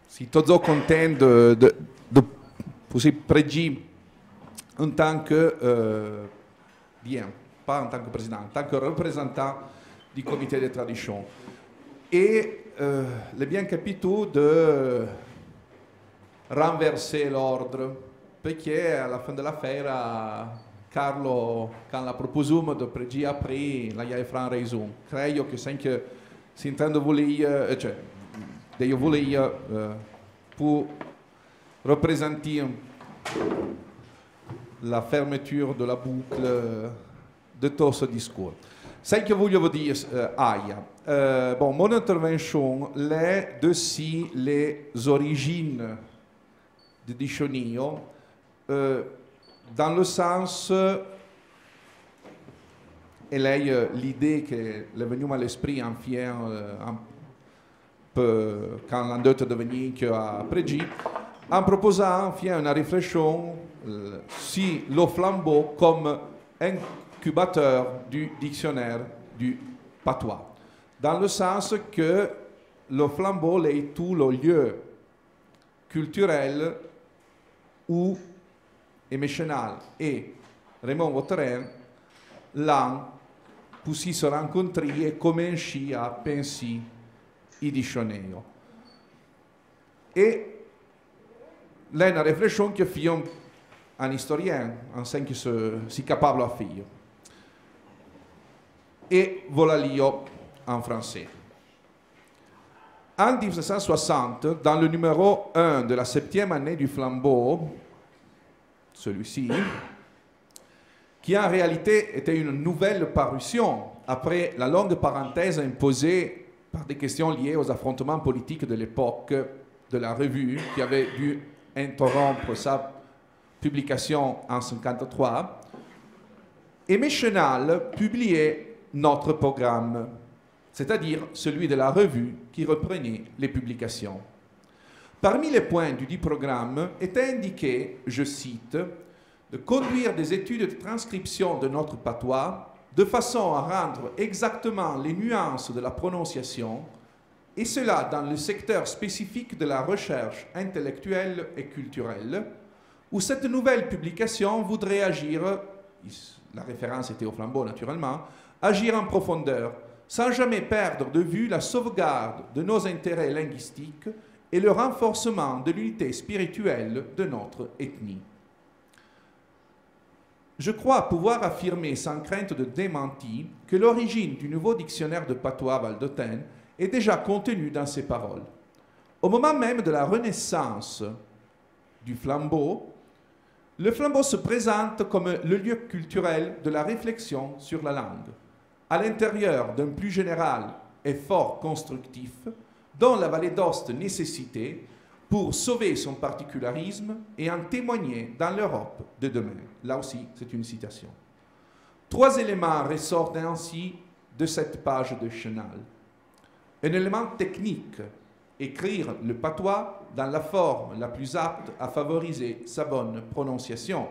Si tots content de poser pregir en tant que bien, pas en tant que président, en tant que représentant du comité de tradition. Et le bien capitaux de renverser l'ordre, perché alla fin della fiera Carlo, quand la proposum de pregir après, la gli fran raison. Creio che sempre si intende voler, cioè, io voleia pour représenter la fermeture de la boucle de tout ce discours. Ce que voglio dire, bon, mon intervention est dessus les origines de Dictionio, dans le sens, elle a l'idée qui est venue à l'esprit en fier, un peu, quand l'on est devenu à Prégi, en proposant une réflexion sur le flambeau comme incubateur du dictionnaire du patois. Dans le sens que le flambeau est tout le lieu culturel où émotionnel et Raymond Vautrin l'ont pu se rencontrer et commencer à penser il dictionnaire. Et là, une réflexion que fait un historien, un sens qui est capable de faire. Et voilà lire en français. En 1960, dans le numéro 1 de la 7e année du Flambeau, celui-ci, qui en réalité était une nouvelle parution après la longue parenthèse imposée par des questions liées aux affrontements politiques de l'époque de la revue, qui avait dû interrompre sa publication en 1953, Aimé Chenal publiait notre programme, c'est-à-dire celui de la revue qui reprenait les publications. Parmi les points du dit programme était indiqué, je cite, de conduire des études de transcription de notre patois de façon à rendre exactement les nuances de la prononciation, et cela dans le secteur spécifique de la recherche intellectuelle et culturelle, où cette nouvelle publication voudrait agir, la référence était au Flambeau naturellement, agir en profondeur, sans jamais perdre de vue la sauvegarde de nos intérêts linguistiques et le renforcement de l'unité spirituelle de notre ethnie. Je crois pouvoir affirmer sans crainte de démenti que l'origine du nouveau dictionnaire de patois valdôtain est déjà contenue dans ces paroles. Au moment même de la renaissance du Flambeau, le Flambeau se présente comme le lieu culturel de la réflexion sur la langue, à l'intérieur d'un plus général effort constructif dont la vallée d'Aoste nécessitait pour sauver son particularisme et en témoigner dans l'Europe de demain. Là aussi, c'est une citation. 3 éléments ressortent ainsi de cette page de Chenal. Un élément technique, écrire le patois dans la forme la plus apte à favoriser sa bonne prononciation,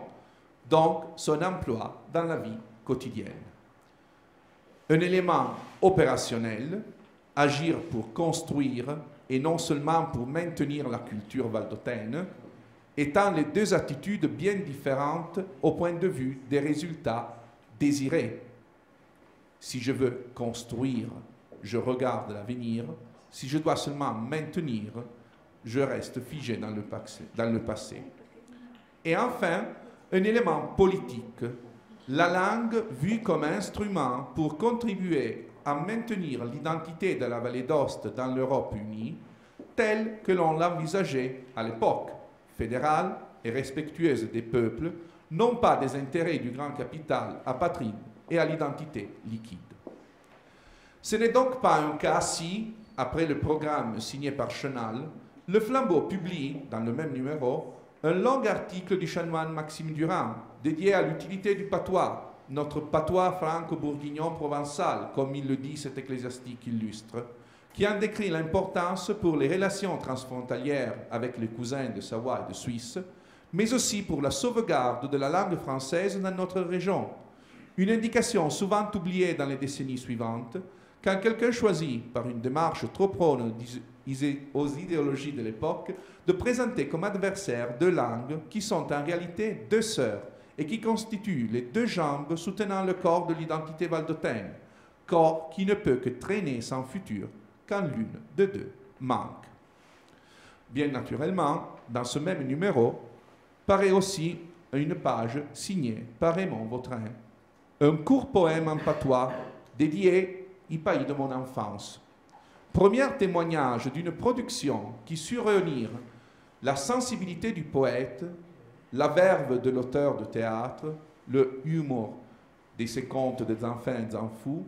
donc son emploi dans la vie quotidienne. Un élément opérationnel, agir pour construire et non seulement pour maintenir la culture valdôtaine, étant les deux attitudes bien différentes au point de vue des résultats désirés. Si je veux construire, je regarde l'avenir. Si je dois seulement maintenir, je reste figé dans le passé. Et enfin, un élément politique, la langue vue comme instrument pour contribuer à maintenir l'identité de la vallée d'Aoste dans l'Europe unie, telle que l'on l'envisageait à l'époque, fédérale et respectueuse des peuples, non pas des intérêts du grand capital apatride et à l'identité liquide. Ce n'est donc pas un cas si, après le programme signé par Chenal, le Flambeau publie, dans le même numéro, un long article du chanoine Maxime Durand, dédié à l'utilité du patois, notre patois franco-bourguignon provençal, comme il le dit cet ecclésiastique illustre, qui en décrit l'importance pour les relations transfrontalières avec les cousins de Savoie et de Suisse, mais aussi pour la sauvegarde de la langue française dans notre région. Une indication souvent oubliée dans les décennies suivantes, quand quelqu'un choisit, par une démarche trop prône aux idéologies de l'époque, de présenter comme adversaires deux langues qui sont en réalité deux sœurs et qui constituent les deux jambes soutenant le corps de l'identité valdôtaine, corps qui ne peut que traîner sans futur quand l'une de deux manque. Bien naturellement, dans ce même numéro, paraît aussi une page signée par Raymond Vautrin, un court poème en patois dédié au pays de mon enfance. Premier témoignage d'une production qui sut réunir la sensibilité du poète, la verve de l'auteur de théâtre, le humour de ses contes des enfants et des enfants,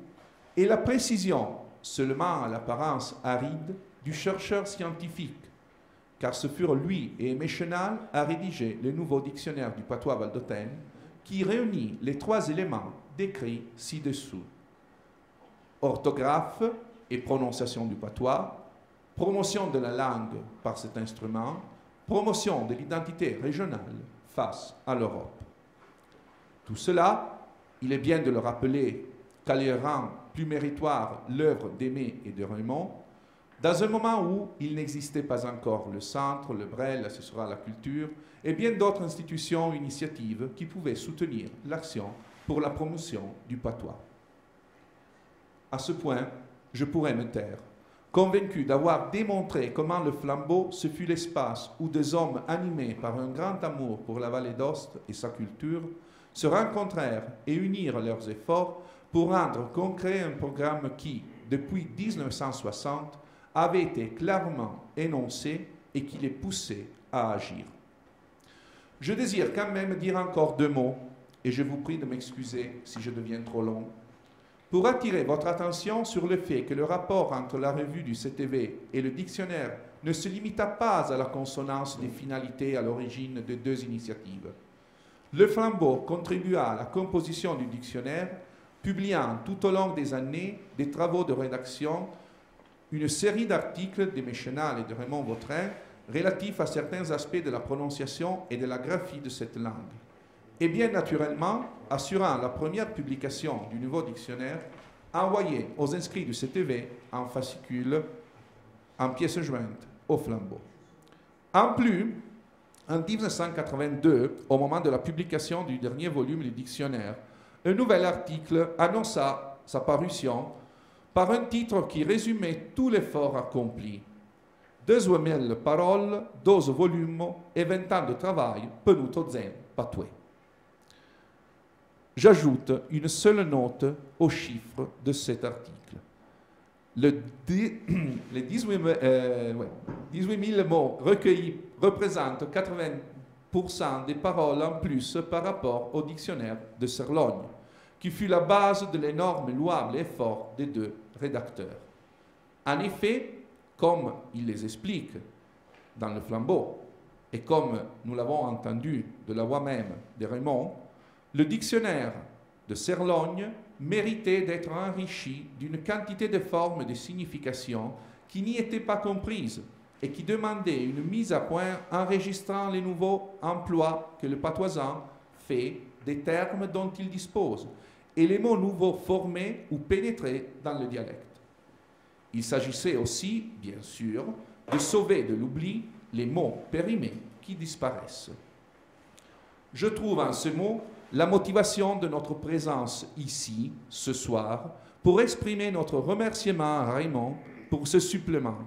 et la précision, seulement à l'apparence aride, du chercheur scientifique, car ce furent lui et Aimé Chenal à rédiger le nouveau dictionnaire du patois valdôtain qui réunit les trois éléments décrits ci-dessous. Orthographe et prononciation du patois, promotion de la langue par cet instrument, promotion de l'identité régionale face à l'Europe. Tout cela, il est bien de le rappeler, qu'allait rend plus méritoire l'œuvre d'Aimé et de Raymond, dans un moment où il n'existait pas encore le Centre, le Brel, l'assessorat à la culture et bien d'autres institutions ou initiatives qui pouvaient soutenir l'action pour la promotion du patois. À ce point, je pourrais me taire, convaincu d'avoir démontré comment le flambeau ce fut l'espace où des hommes animés par un grand amour pour la vallée d'Aoste et sa culture se rencontrèrent et unirent leurs efforts pour rendre concret un programme qui, depuis 1960, avait été clairement énoncé et qui les poussait à agir. Je désire quand même dire encore deux mots, et je vous prie de m'excuser si je deviens trop long, pour attirer votre attention sur le fait que le rapport entre la revue du CTV et le dictionnaire ne se limita pas à la consonance des finalités à l'origine de deux initiatives. Le Flambeau contribua à la composition du dictionnaire, publiant tout au long des années des travaux de rédaction, une série d'articles d'Aimé Chenal et de Raymond Vautrin relatifs à certains aspects de la prononciation et de la graphie de cette langue. Et bien naturellement, assurant la première publication du nouveau dictionnaire, envoyé aux inscrits du CTV en fascicule, en pièces jointes au Flambeau. En plus, en 1982, au moment de la publication du dernier volume du dictionnaire, un nouvel article annonça sa parution par un titre qui résumait tout l'effort accompli. 2.000 paroles, 12 volumes et 20 ans de travail penuto zen patoué. J'ajoute une seule note aux chiffres de cet article. Les 18 000 mots recueillis représentent 80% des paroles en plus par rapport au dictionnaire de Serlogne, qui fut la base de l'énorme louable effort des deux rédacteurs. En effet, comme il les explique dans le Flambeau, et comme nous l'avons entendu de la voix même de Raymond, le dictionnaire de Serlogne méritait d'être enrichi d'une quantité de formes et de significations qui n'y étaient pas comprises et qui demandaient une mise à point enregistrant les nouveaux emplois que le patoisan fait des termes dont il dispose et les mots nouveaux formés ou pénétrés dans le dialecte. Il s'agissait aussi, bien sûr, de sauver de l'oubli les mots périmés qui disparaissent. Je trouve en ce mot la motivation de notre présence ici, ce soir, pour exprimer notre remerciement à Raymond pour ce supplément.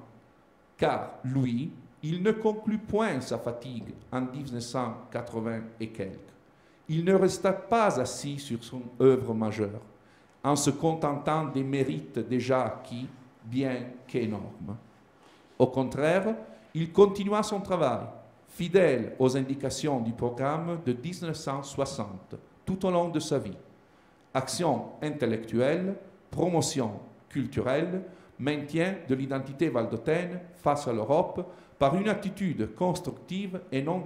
Car lui, il ne conclut point sa fatigue en 1980 et quelques. Il ne resta pas assis sur son œuvre majeure, en se contentant des mérites déjà acquis, bien qu'énormes. Au contraire, il continua son travail, fidèle aux indications du programme de 1960, tout au long de sa vie. Action intellectuelle, promotion culturelle, maintien de l'identité valdôtaine face à l'Europe par une attitude constructive et non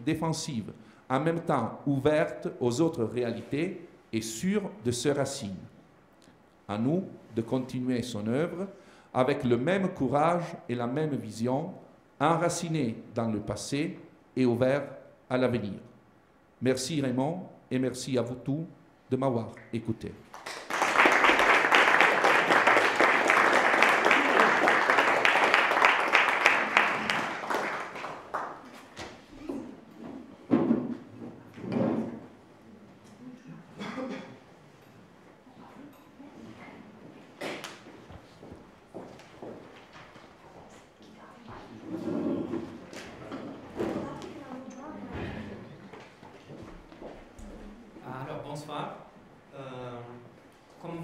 défensive, en même temps ouverte aux autres réalités et sûre de ses racines. À nous de continuer son œuvre avec le même courage et la même vision, enraciné dans le passé et ouvert à l'avenir. Merci Raymond et merci à vous tous de m'avoir écouté.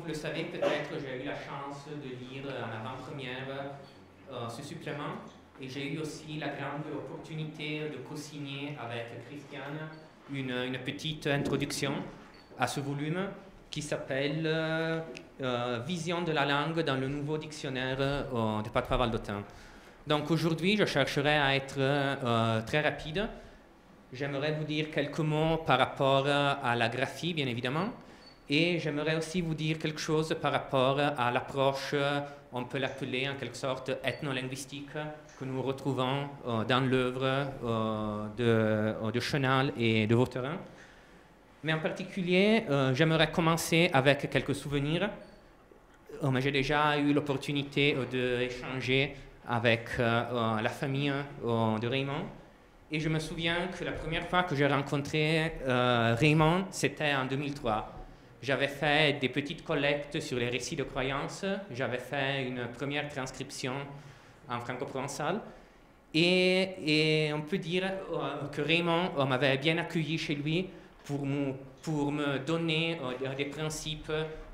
vous le savez, peut-être j'ai eu la chance de lire en avant-première ce supplément et j'ai eu aussi la grande opportunité de co-signer avec Christiane une petite introduction à ce volume qui s'appelle Vision de la langue dans le nouveau dictionnaire de patois valdôtain. Donc aujourd'hui, je chercherai à être très rapide. J'aimerais vous dire quelques mots par rapport à la graphie, bien évidemment, et j'aimerais aussi vous dire quelque chose par rapport à l'approche, on peut l'appeler en quelque sorte ethnolinguistique, que nous retrouvons dans l'œuvre de Chenal et de Vautrin. Mais en particulier, j'aimerais commencer avec quelques souvenirs. J'ai déjà eu l'opportunité d'échanger avec la famille de Raymond. Et je me souviens que la première fois que j'ai rencontré Raymond, c'était en 2003. J'avais fait des petites collectes sur les récits de croyances. J'avais fait une première transcription en franco-provençal. Et on peut dire que Raymond m'avait bien accueilli chez lui pour me donner des principes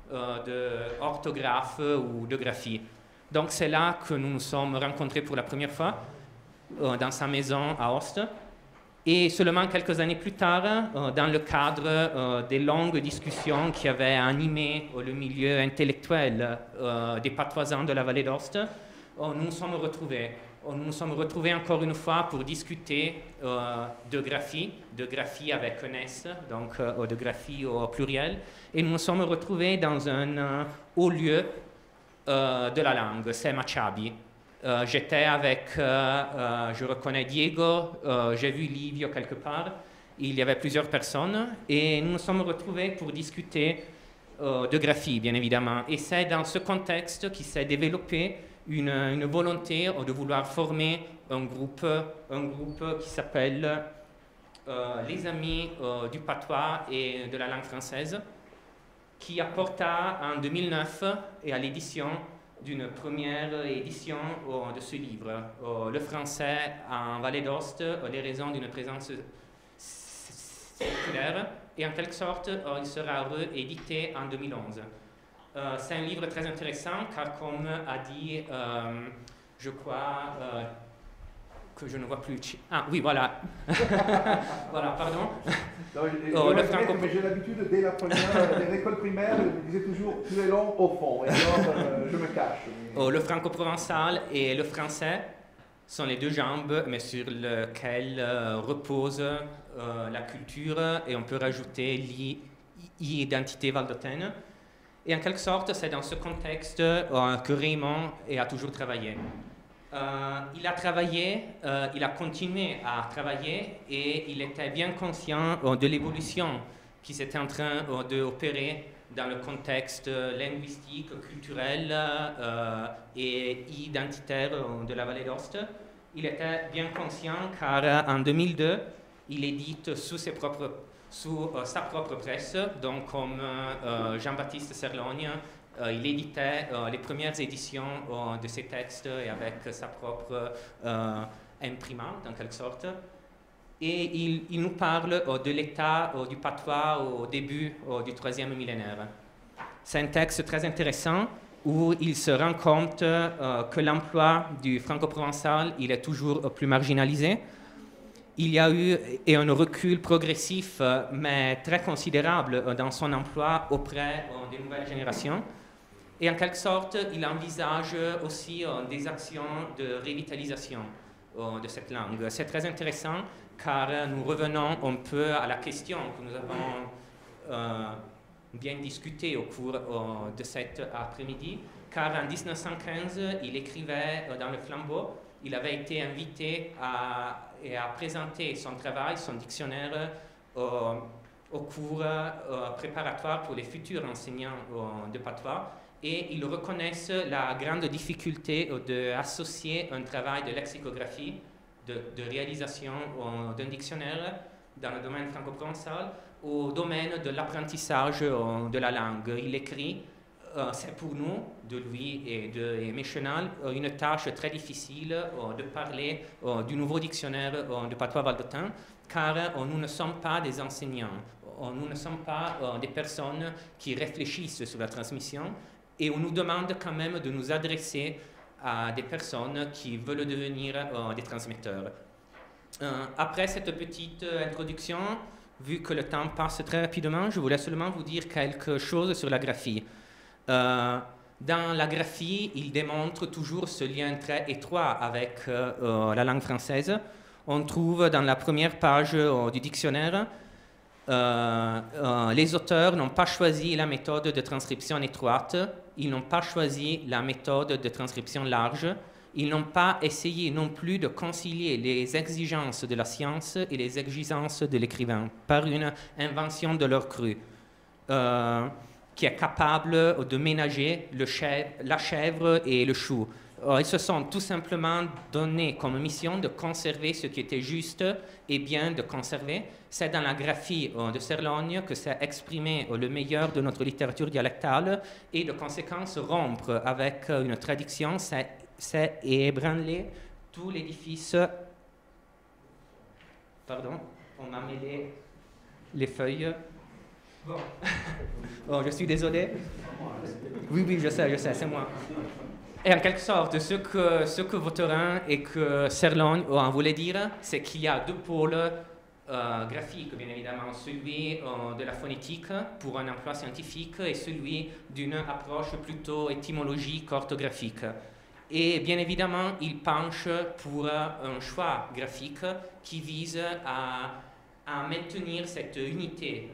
d'orthographe ou de graphie. Donc c'est là que nous nous sommes rencontrés pour la première fois, dans sa maison à Hoste. Et seulement quelques années plus tard, dans le cadre des longues discussions qui avaient animé le milieu intellectuel des patoisans de la vallée d'Ost, nous nous sommes retrouvés. Nous nous sommes retrouvés encore une fois pour discuter de graphie avec un S, donc de graphie au pluriel. Et nous nous sommes retrouvés dans un haut lieu de la langue, c'est Machabi. J'étais avec, je reconnais Diego, j'ai vu Livio quelque part, il y avait plusieurs personnes et nous nous sommes retrouvés pour discuter de graphie, bien évidemment. Et c'est dans ce contexte qui s'est développé une volonté de vouloir former un groupe qui s'appelle les Amis du patois et de la langue française, qui apporta en 2009 et à l'édition d'une première édition de ce livre, le français en Vallée d'Ost, les raisons d'une présence séculaire, et en quelque sorte, il sera réédité en 2011. C'est un livre très intéressant car, comme a dit, je crois, que je ne vois plus... Ah oui, voilà. Voilà, pardon. Non, mais j'ai l'habitude, dès la première, dès l'école primaire, je disais toujours « tu es long au fond », et alors je me cache. Le franco-provençal et le français sont les deux jambes, mais sur lesquelles repose la culture, et on peut rajouter l'identité valdôtaine. Et en quelque sorte, c'est dans ce contexte que Raymond a toujours travaillé. Il a travaillé, il a continué à travailler et il était bien conscient de l'évolution qui s'était en train d'opérer dans le contexte linguistique, culturel et identitaire de la vallée d'Ost. Il était bien conscient car en 2002, il édite sous sa propre presse, donc comme Jean-Baptiste Serlogne, il éditait les premières éditions de ses textes et avec sa propre imprimante en quelque sorte. Et il nous parle de l'état du patois au début du 3e millénaire. C'est un texte très intéressant où il se rend compte que l'emploi du franco-provençal il est toujours plus marginalisé. Il y a eu un recul progressif, mais très considérable dans son emploi auprès des nouvelles générations. Et en quelque sorte, il envisage aussi des actions de revitalisation de cette langue. C'est très intéressant car nous revenons un peu à la question que nous avons bien discutée au cours de cet après-midi, car en 1915, il écrivait dans le Flambeau, il avait été invité à présenter son travail, son dictionnaire, au cours préparatoire pour les futurs enseignants de patois. Et ils reconnaissent la grande difficulté d'associer un travail de lexicographie, de réalisation d'un dictionnaire dans le domaine franco-provençal au domaine de l'apprentissage de la langue. Il écrit c'est pour nous, de lui et de Aimé Chenal, une tâche très difficile de parler du nouveau dictionnaire de patois valdôtain, car nous ne sommes pas des enseignants, nous ne sommes pas des personnes qui réfléchissent sur la transmission, et on nous demande quand même de nous adresser à des personnes qui veulent devenir des transmetteurs. Après cette petite introduction, vu que le temps passe très rapidement, je voulais seulement vous dire quelque chose sur la graphie. Dans la graphie, il démontre toujours ce lien très étroit avec la langue française. On trouve dans la première page du dictionnaire, les auteurs n'ont pas choisi la méthode de transcription étroite, ils n'ont pas choisi la méthode de transcription large, ils n'ont pas essayé non plus de concilier les exigences de la science et les exigences de l'écrivain par une invention de leur cru, qui est capable de ménager la chèvre et le chou. Ils se sont tout simplement donné comme mission de conserver ce qui était juste et bien de conserver. C'est dans la graphie de Serlogne que s'est exprimé le meilleur de notre littérature dialectale, et de conséquence rompre avec une tradition, c'est ébranler tout l'édifice. Pardon, on m'a mêlé les feuilles. Bon. Oh, je suis désolé. Oui, je sais, c'est moi. Et en quelque sorte, ce que Vautrin et que Serlogne voulaient dire, c'est qu'il y a deux pôles graphiques, bien évidemment, celui de la phonétique pour un emploi scientifique et celui d'une approche plutôt étymologique, orthographique. Et bien évidemment, ils penchent pour un choix graphique qui vise à maintenir cette unité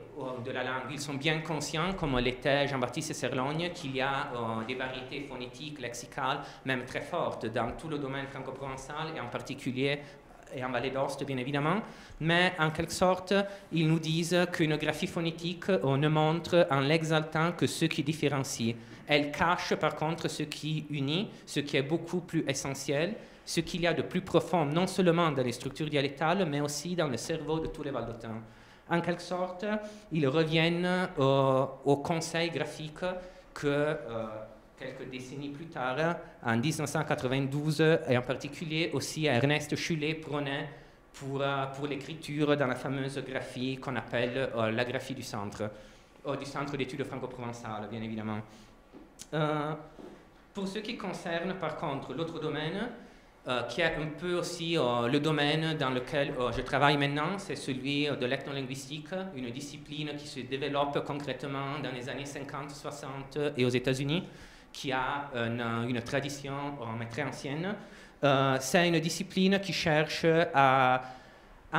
de la langue. Ils sont bien conscients, comme l'était Jean-Baptiste Serlogne, qu'il y a des variétés phonétiques, lexicales, même très fortes dans tout le domaine franco-provençal et en particulier et en Vallée d'Aoste, bien évidemment. Mais en quelque sorte, ils nous disent qu'une graphie phonétique ne montre en l'exaltant que ce qui différencie. Elle cache par contre ce qui unit, ce qui est beaucoup plus essentiel, ce qu'il y a de plus profond, non seulement dans les structures dialectales, mais aussi dans le cerveau de tous les Valdôtains. En quelque sorte, ils reviennent au conseil graphique que, quelques décennies plus tard, en 1992, et en particulier aussi Ernest Chulé prônait pour l'écriture dans la fameuse graphie qu'on appelle la graphie du centre d'études franco-provençales, bien évidemment. Pour ce qui concerne, par contre, l'autre domaine, qui est un peu aussi le domaine dans lequel je travaille maintenant, c'est celui de l'ethnolinguistique, une discipline qui se développe concrètement dans les années 50-60 et aux États-Unis, qui a une tradition très ancienne. C'est une discipline qui cherche à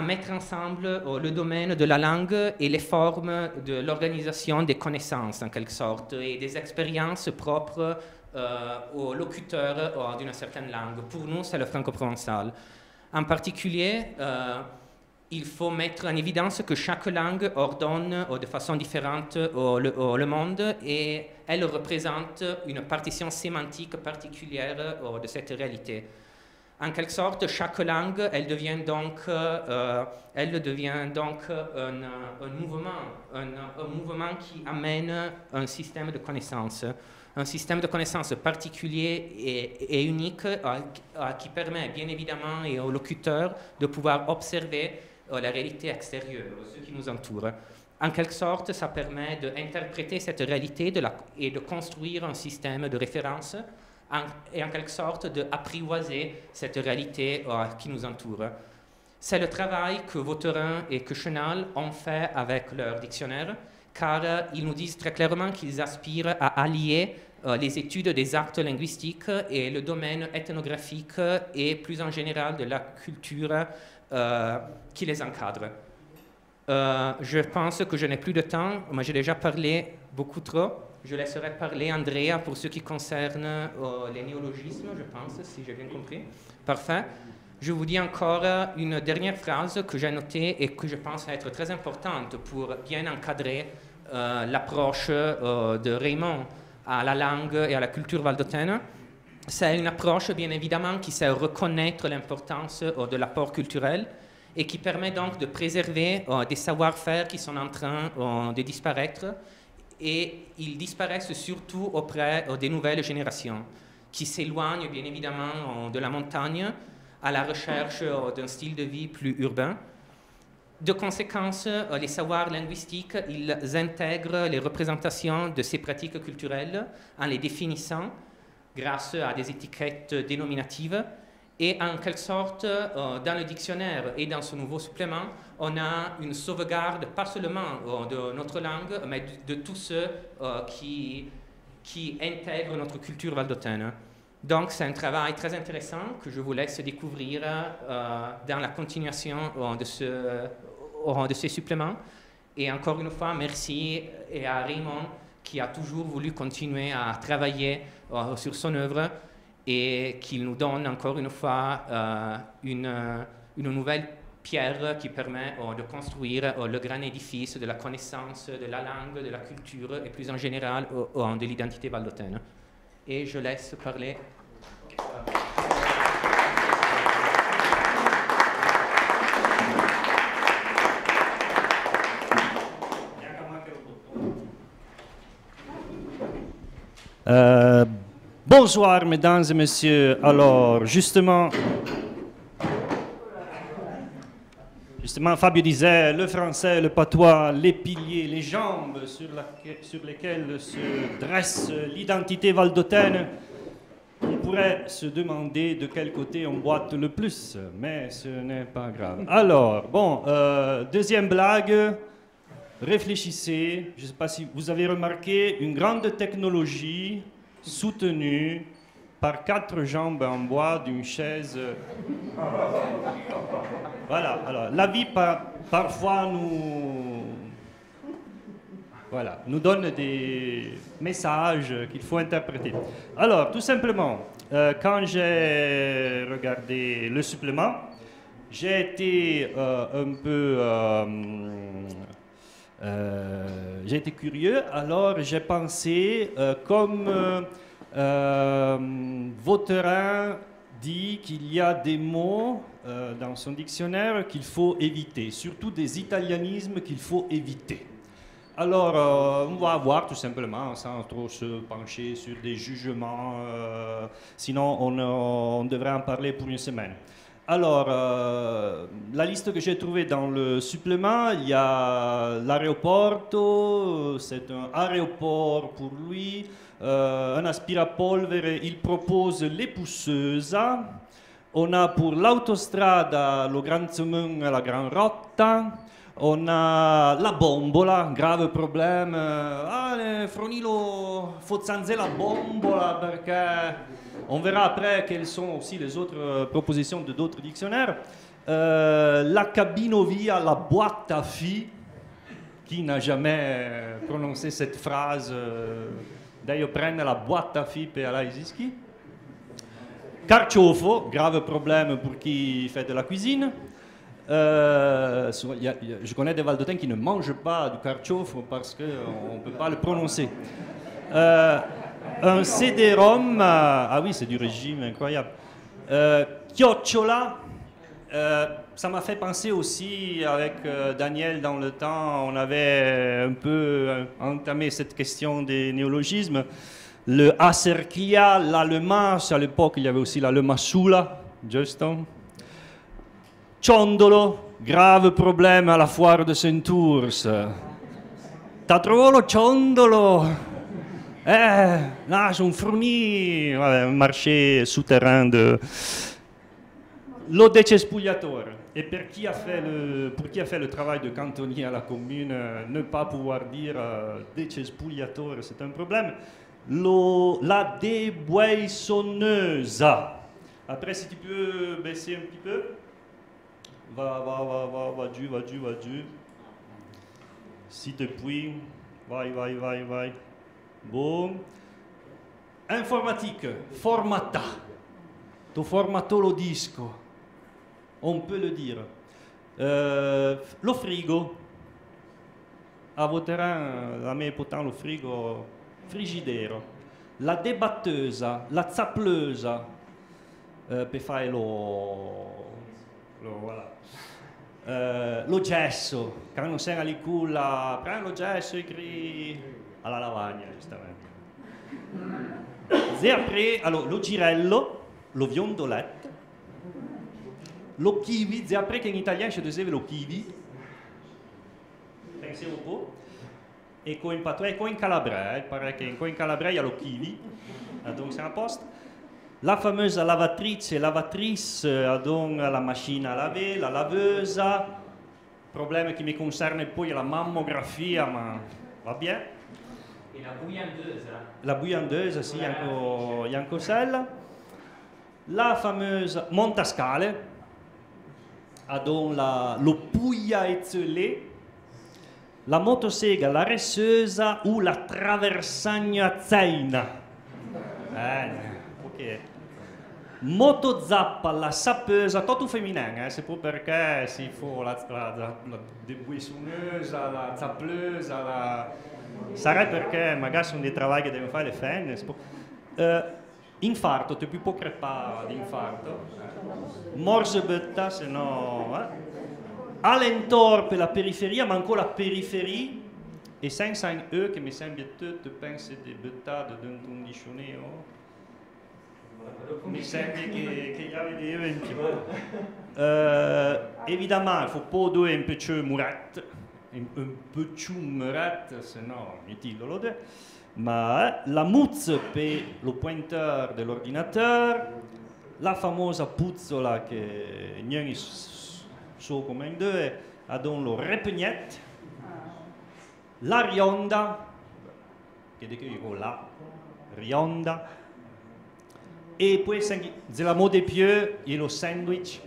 mettre ensemble le domaine de la langue et les formes de l'organisation des connaissances, en quelque sorte, et des expériences propres aux locuteurs d'une certaine langue. Pour nous, c'est le franco-provençal. En particulier, il faut mettre en évidence que chaque langue ordonne de façon différente le monde, et elle représente une partition sémantique particulière de cette réalité. En quelque sorte, chaque langue, elle devient donc un mouvement qui amène un système de connaissances. Un système de connaissances particulier et unique qui permet bien évidemment aux locuteurs de pouvoir observer la réalité extérieure, ce qui nous entoure. En quelque sorte, ça permet d'interpréter cette réalité et de construire un système de référence et en quelque sorte d'apprivoiser cette réalité qui nous entoure. C'est le travail que Vautrin et que Chenal ont fait avec leur dictionnaire, car ils nous disent très clairement qu'ils aspirent à allier les études des actes linguistiques et le domaine ethnographique et plus en général de la culture qui les encadre. Je pense que je n'ai plus de temps, moi j'ai déjà parlé beaucoup trop. Je laisserai parler Andrea pour ce qui concerne les néologismes, je pense, si j'ai bien compris. Parfait. Je vous dis encore une dernière phrase que j'ai notée et que je pense être très importante pour bien encadrer l'approche de Raymond à la langue et à la culture valdôtaine. C'est une approche, bien évidemment, qui sait reconnaître l'importance de l'apport culturel et qui permet donc de préserver des savoir-faire qui sont en train de disparaître et ils disparaissent surtout auprès des nouvelles générations qui s'éloignent bien évidemment de la montagne à la recherche d'un style de vie plus urbain. De conséquence, les savoirs linguistiques, ils intègrent les représentations de ces pratiques culturelles en les définissant grâce à des étiquettes dénominatives. Et en quelque sorte, dans le dictionnaire et dans ce nouveau supplément, on a une sauvegarde, pas seulement de notre langue, mais de tous ceux qui intègrent notre culture valdôtaine. Donc, c'est un travail très intéressant que je vous laisse découvrir dans la continuation de ces suppléments. Et encore une fois, merci à Raymond qui a toujours voulu continuer à travailler sur son œuvre et qu'il nous donne encore une fois une nouvelle pierre qui permet de construire le grand édifice de la connaissance de la langue, de la culture et plus en général de l'identité valdôtaine. Et je laisse parler. Bonsoir, mesdames et messieurs. Alors, justement, Fabio disait le français, le patois, les piliers, les jambes sur lesquelles se dresse l'identité valdôtaine. On pourrait se demander de quel côté on boite le plus, mais ce n'est pas grave. Alors, bon, deuxième blague. Réfléchissez, je ne sais pas si vous avez remarqué, une grande technologie soutenue par 4 jambes en bois d'une chaise. Voilà, alors la vie parfois nous donne des messages qu'il faut interpréter. Alors, tout simplement, quand j'ai regardé le supplément, j'ai été un peu... j'ai été curieux, alors j'ai pensé, comme Vautrin dit qu'il y a des mots dans son dictionnaire qu'il faut éviter, surtout des italianismes qu'il faut éviter. Alors, on va voir tout simplement, sans trop se pencher sur des jugements, sinon on devrait en parler pour une semaine. Alors, la liste que j'ai trouvée dans le supplément, il y a l'aeroporto, c'est un aéroport pour lui, un aspirapolvere, il propose les pousseuses. On a pour l'autostrada, lo Gran Zemun, la Gran Rotta. On a la bombola, grave problème. Fronilo, faut zanzer la bombola perché... On verra après quelles sont aussi les autres propositions de d'autres dictionnaires. La cabinovia, la boîte à filles. Qui n'a jamais prononcé cette phrase? D'ailleurs, prenne la boîte à filles per la Isiski. Carciofo, grave problème pour qui fait de la cuisine. Je connais des Valdôtains qui ne mangent pas du carciofo parce qu'on ne peut pas le prononcer. Un CD-ROM, ah oui, c'est du régime incroyable. Chiocciola, ça m'a fait penser aussi avec Daniel dans le temps, on avait un peu entamé cette question des néologismes. Le acerchia, l'allemand, à l'époque il y avait aussi l'allemasula, Justin. Ciondolo, grave problème à la foire de Saint-Ours. T'as trouvé le ciondolo? Là, j'ai un fourni, un marché souterrain de... Lo decespugliatore. Et pour qui a fait le travail de cantonnier à la commune, ne pas pouvoir dire decespugliatore, c'est un problème. La déboissonneuse. Après, si tu peux baisser un petit peu. Va du. Si depuis, vai. Bon. Informatique, formata. Tu formato lo disco. On peut le dire. Lo frigo. A Vautrin, a me pourtant lo frigo, frigidero. La débatteuse, la zappleuse. Per fare voilà. Lo gesso, quando sei alla culla, prendi lo gesso e crei alla lavagna, giustamente. E après, allora, lo girello, lo viondoletto, lo kiwi, e après che in italiano si dice lo kiwi, pensiamo un po', e con in Calabria, pare che in Calabria il y a lo kiwi, donc c'est un poste. La fameuse lavatrice, donc la machine à laver, la laveuse, problème qui me concerne poi la mammografia, ma va bien. E la bouillanteuse. La bouillanteuse, sì, anche celle. La fameuse montascale, donc lo puglia e zelé. La motosega, la resseuse ou la traversagna zaina. Ok. Motozappa, la sappeuse, tutto femminile, c'est pas perché si fa la debuissonneuse, la zappleuse, sarebbe perché magari sono dei lavori che devono fare le fenne. Infarto, tu più può crepare d'infarto. Morsebetta, se no... Alentor per la periferia, ma ancora la periferia, e senza un E che mi sembra tutto, penso di buttare dentro un diccionario. Mi sembra che io vedevo in più. Évidemment, il ne faut pas dire un peu mourette, un peu mourette, sinon inutile lo dire. Ma la mousse per lo pointeur dell'ordinateur, la famosa puzzola che ognuno so come in due, donc lo repegnette, la rionda, che dico la rionda, e poi se la mode più, e lo sandwich,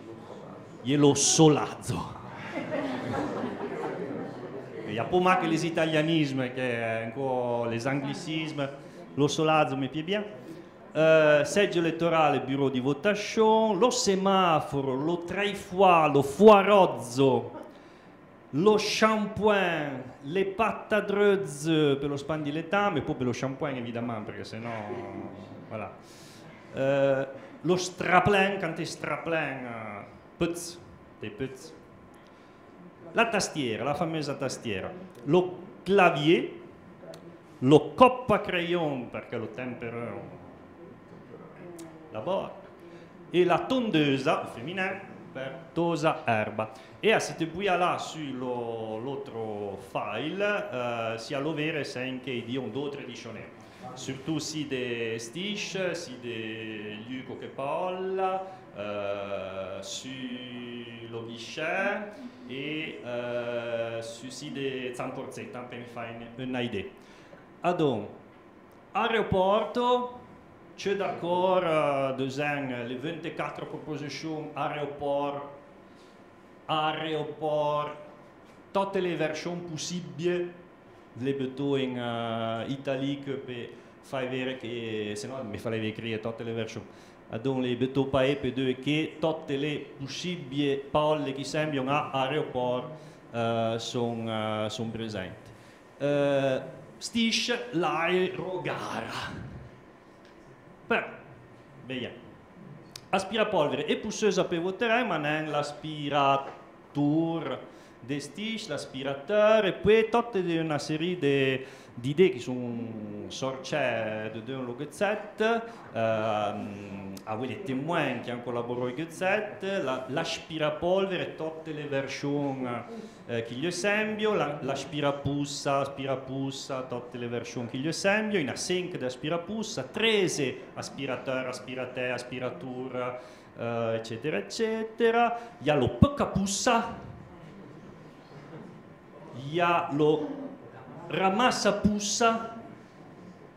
e lo solazzo. Il n'y a pas que les italianismes, les anglicismes, lo solazzo mi piace bien. Seggio elettorale, bureau di votazione, lo semaforo, lo traifois, lo foirozzo, lo shampoing, le pattadrezze per lo spandilettame, e poi per lo shampoing évidemment, perché sennò, voilà. Lo straplin, quand è straplin, putz, dei putz. La tastiera, la famosa tastiera, lo clavier, lo coppa crayon, perché lo tempero la borda, e la tondeuse femminile per tosa erba. E a cette là sull'altro file si a l'overe anche di un d'autres dictionnaires. Surtout si des stiches, si des Luco che Paul, su lo guichet e si des zamporzetta per mi fare un'idea. Adon, aeroporto, c'è d'accord les 24 propositions aéroport, toutes les versions possibili, le butto in italique per far vedere che, se no mi farebbe scrivere tutte le versioni. Donc le butto paese per dire che tutte le possibili parole che sembrano a aeroport sono presenti. Stisce l'aerogara. Però, vediamo. Aspirapolvere e pousseuse per votare, ma non l'aspirateur des stiches, l'aspirateur, e poi tutta una serie di idee che sono sorgite da un Gazette, a voi les témoins che hanno collaborato con Gazette, l'aspirapolvere, tutte le versioni che gli sembrano, l'aspirapussa, tutte le versioni che gli sembrano, una 5 di aspirapussa, 13 aspirateur, aspirate, aspiratura, eccetera, eccetera. Il y a lo poccapussa, il y a lo ramassapussa,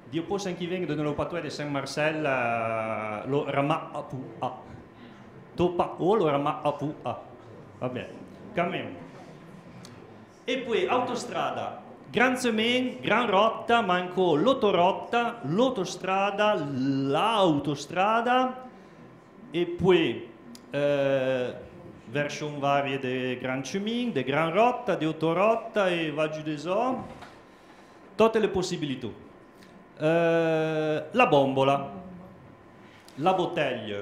Dio possa anche venga nello patouille di Saint-Marcel, lo rama-apu-a. Topa o lo rama-apu-a. Va bene, cambiamo. E poi autostrada, Gran Semen, Gran Rotta, manco l'autorotta, l'autostrada, l'autostrada, e poi version varie di Gran Chemin, di Gran Rotta, di Autorotta e va giù di so, tutte le possibilità. La bombola, la bottiglia,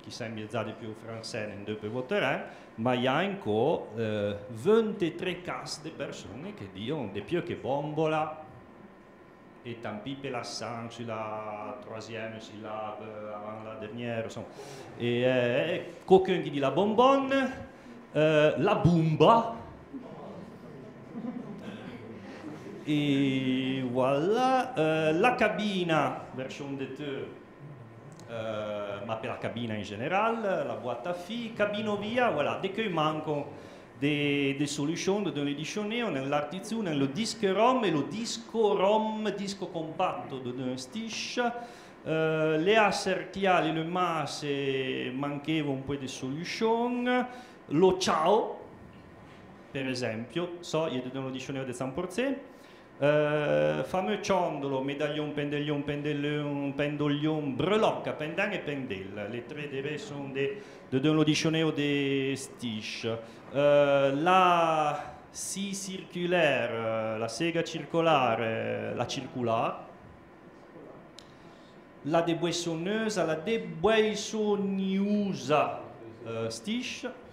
chi sembra già di più francese, non deve votare, ma il y a ancora 23 casi di persone che dicono di più che bombola et tant pis pour la 5 sur la troisième syllabe avant la dernière. Et quelqu'un qui dit la bonbonne, la bumba. Et voilà, la cabina, version de ma per la cabina in generale, la boîte à filles, cabino via, voilà, dès qu'il manque des solutions dans le dictionnaire, nell'artizio, nello disco rom e lo disco rom, disco compatto d'un stish, le assertiali, le masse, mancheva un po' di soluzione, lo ciao, per esempio, il y a dans le dictionnaire de 100%, fameux ciondolo, medaglion, pendellion, pendellon, pendoglion, brelocca, pendin et pendel. Les traits des sont dans le dictionnaire des stiches. La scie circulaire, la sega circolare, la circolare. La déboissonneuse, la déboissonneuse, stiche.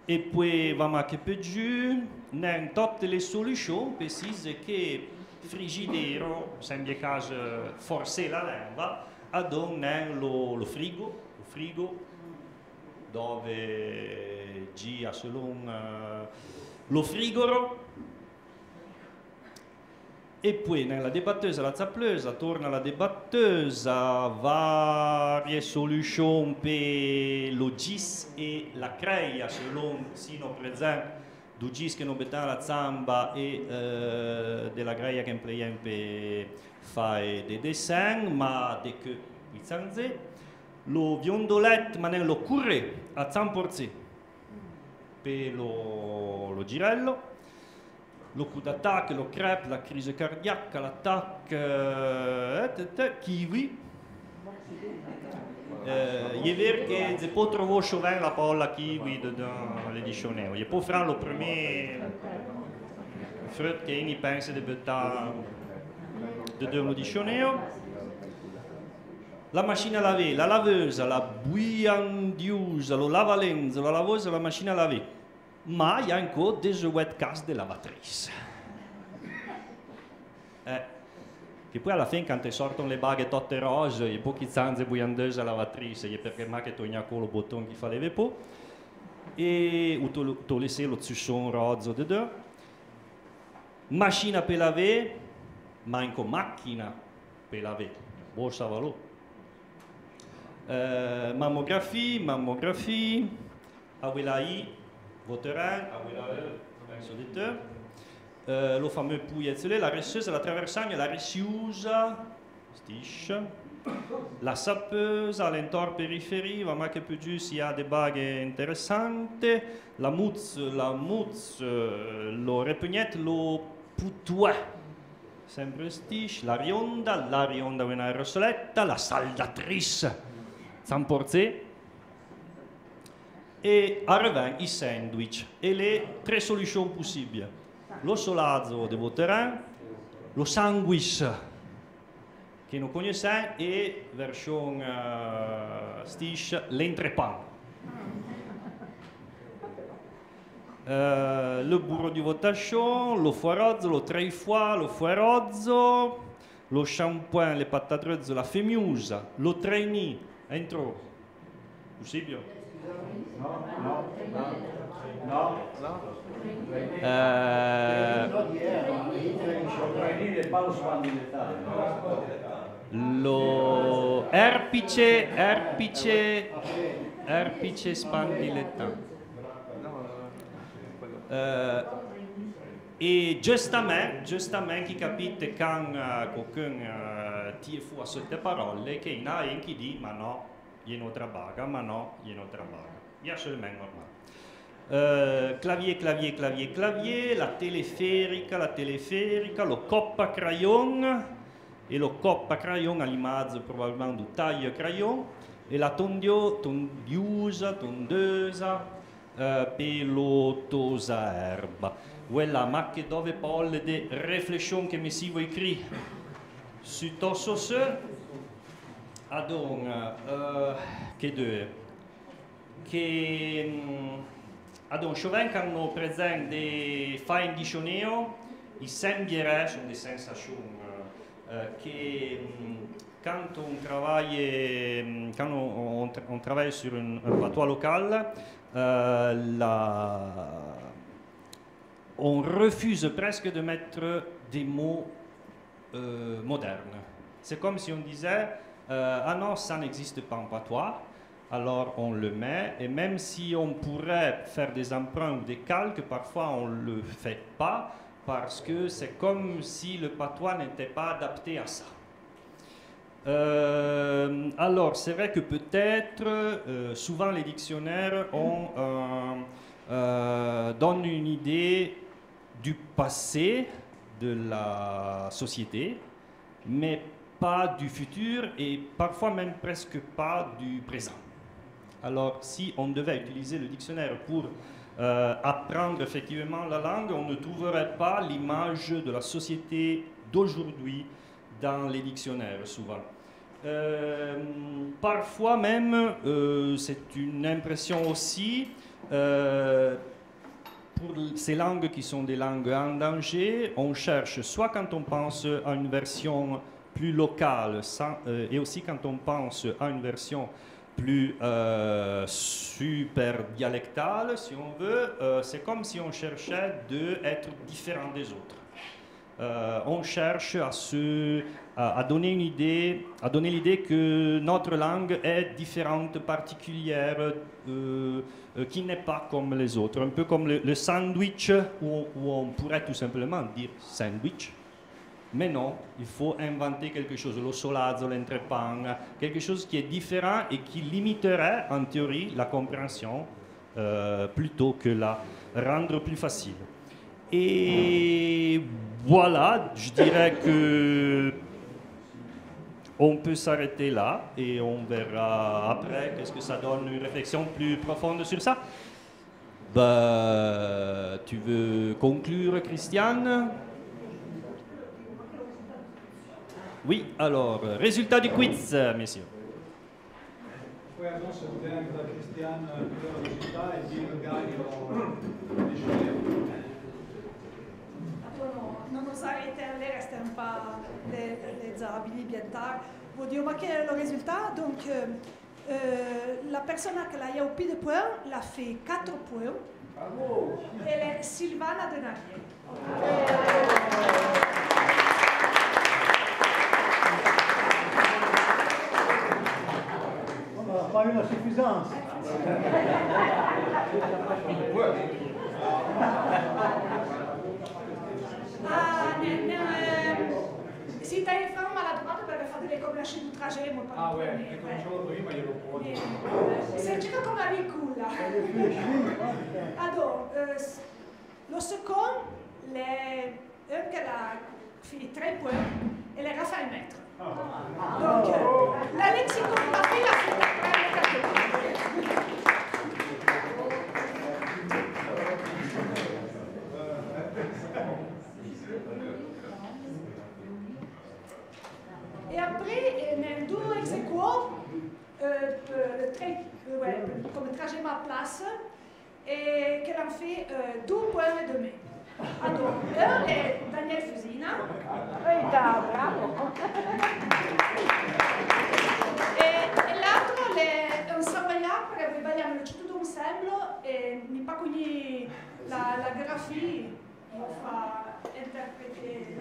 E poi va anche più giù, in tutte le soluzioni precise che frigidero, sembra caso forse la lingua, ad lo frigo, dove gira solo lo frigoro, e poi nella débatteuse, la zappleuse, torna la débatteuse, varie soluzioni per lo gis e la creia, selon sino presente, du gis che non betta la zamba e della creia che impleiamo per fare dei dessin, ma de che pizzanze, lo viondolet, ma nello curre a 100% per lo girello, lo coup d'attaque, lo crepe, la crise cardiaque, l'attaque, kiwi. Je ver che si può trovare souvent la parola kiwi dans le dictionnaire. Je può fare le premier fruit che uno pensa di buttare dans le dictionnaire. La machine à laver, la laveuse, la bouillandiuse, lo lavalenzo, la laveuse, la machine à laver. Ma il y a ancora des webcast de lavatrice. Che poi alla fine quando sortono le baghe tutte rose, i pochi zanze buiandose alla lavatrice, perché ma che togna con il bottone che fa le po', e tu laissi lo zusson rozzo de deux. Macchina per laver, ma anche macchina per laver. Borsa valò. Mammografie, avvelai, voterin, penso di te. Lo fameux pouillet, la resseuse, la traversagne, la ressiusa, stiche, la sappeuse, all'intorno periferie, va ma che più giù si ha dei baghe interessanti, la mousse, lo repugnette, lo putois, sempre stiche, la rionda una aerosoletta, la saldatrice, 100%, e arrivano i sandwich e le tre soluzioni possibili. Lo solazzo de voterin, lo sandwich che non conosciamo e version stiche l'entrepan. Le burro di votation, lo foirozzo, lo trefois, lo foirozzo, lo shampoing, le patatezze, la femiusa, lo trainì, entro. Possibile? No. Lo erpice spandilettante. E giustamente chi capite quando qualcuno tira fuori sotto parole che in ha chi dice ma no, io non trabaga, ma no, io non trabaga. È assolutamente normale. Clavier, la teleferica, lo coppa crayon e lo coppa crayon all'imazzo probabilmente du taglio crayon e la tondeuse pelotosa erba. Quella ma che dove polle de riflessione che mi si vuoi cri su tosso se adon che due che adon souvent quand nous présente des fins dictionnaires, il sembierait, sono des sensazioni que quand on travaille sur un patois local, on refuse presque de mettre des mots modernes. C'est comme si on disait ah non, ça n'existe pas en patois, alors on le met, et même si on pourrait faire des emprunts ou des calques, parfois on ne le fait pas, parce que c'est comme si le patois n'était pas adapté à ça. Alors, c'est vrai que peut-être, souvent les dictionnaires donnent une idée du passé de la société, mais pas du futur et parfois même presque pas du présent. Alors, si on devait utiliser le dictionnaire pour apprendre effectivement la langue, on ne trouverait pas l'image de la société d'aujourd'hui dans les dictionnaires, souvent. Parfois même, c'est une impression aussi, pour ces langues qui sont des langues en danger, on cherche soit quand on pense à une version plus locale, et aussi quand on pense à une version plus super dialectale, si on veut, c'est comme si on cherchait d'être différent des autres. On cherche à donner une idée, à donner l'idée que notre langue est différente, particulière, qui n'est pas comme les autres. Un peu comme le sandwich, où on pourrait tout simplement dire sandwich. Mais non, il faut inventer quelque chose, lo solazzo, l'entrepang, quelque chose qui est différent et qui limiterait en théorie la compréhension plutôt que la rendre plus facile. Et voilà, je dirais que on peut s'arrêter là et on verra après qu'est-ce que ça donne, une réflexion plus profonde sur ça. Tu veux conclure, Christiane? Oui, alors, résultat du quiz, messieurs. Poi adesso vedremo da Cristian la velocità e Dio magari non osare éterner, rester un pas les habili bien tard. Vous dire, quel est le résultat? Donc, la personne qui a eu le plus de points l'a fait 4 points. Bravo. Elle est Sylvana Denarier. Pas une suffisance. Si tu hai fatto maladroit perché fate le combinazioni di traje, ma Ah ouais, cominciamo prima, glielo può. C'est un comme la vicula. Alors, le second, un qui a fait 3 points, et le Raphaël Maître. Donc, la lexicographie l'a fait prendre 4 points. Et après, il y a 2 ex aequo, comme trajet ma place, et qu'elle en fait 2 points et demi. Alors, un est Daniel Fusina. Bravo. E l'altro è un savoiard, perché vogliamo tutto un semblo e mi pa cogni la grafia lo fa interpretare.